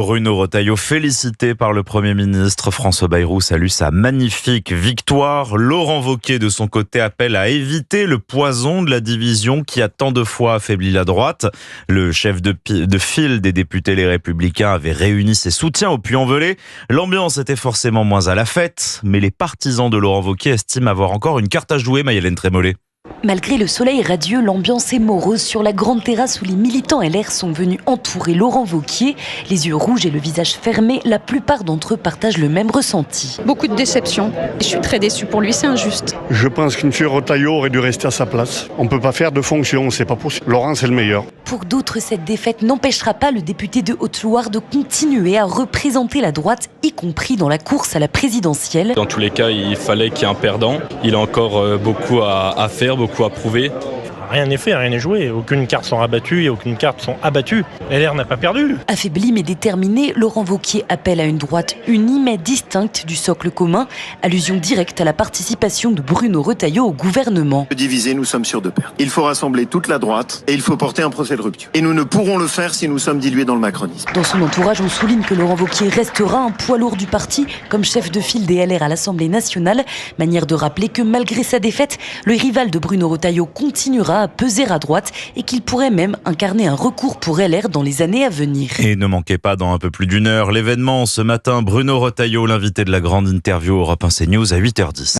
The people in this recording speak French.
Bruno Retailleau félicité par le Premier ministre. François Bayrou salue sa magnifique victoire. Laurent Wauquiez de son côté appelle à éviter le poison de la division qui a tant de fois affaibli la droite. Le chef de file des députés Les Républicains avait réuni ses soutiens au Puy-en-Velay. L'ambiance était forcément moins à la fête, mais les partisans de Laurent Wauquiez estiment avoir encore une carte à jouer, Maïlène Trémollet. Malgré le soleil radieux, l'ambiance est morose sur la grande terrasse où les militants LR sont venus entourer Laurent Wauquiez. Les yeux rouges et le visage fermé, la plupart d'entre eux partagent le même ressenti. Beaucoup de déception. Je suis très déçue pour lui, c'est injuste. Je pense que M. Retailleau aurait dû rester à sa place. On ne peut pas faire de fonction, c'est pas possible. Laurent, c'est le meilleur. Pour d'autres, cette défaite n'empêchera pas le député de Haute-Loire de continuer à représenter la droite, y compris dans la course à la présidentielle. Dans tous les cas, il fallait qu'il y ait un perdant. Il a encore beaucoup à faire, beaucoup à prouver. Rien n'est fait, rien n'est joué. Aucune carte sont rabattues et aucune carte sont abattues. LR n'a pas perdu. Affaibli mais déterminé, Laurent Wauquiez appelle à une droite unie mais distincte du socle commun. Allusion directe à la participation de Bruno Retailleau au gouvernement. Divisés, nous sommes sûrs de perdre. Il faut rassembler toute la droite et il faut porter un procès de rupture. Et nous ne pourrons le faire si nous sommes dilués dans le macronisme. Dans son entourage, on souligne que Laurent Wauquiez restera un poids lourd du parti comme chef de file des LR à l'Assemblée nationale. Manière de rappeler que malgré sa défaite, le rival de Bruno Retailleau continuera à peser à droite et qu'il pourrait même incarner un recours pour LR dans les années à venir. Et ne manquez pas dans un peu plus d'une heure l'événement ce matin, Bruno Retailleau, l'invité de la grande interview Europe 1 CNews à 8h10.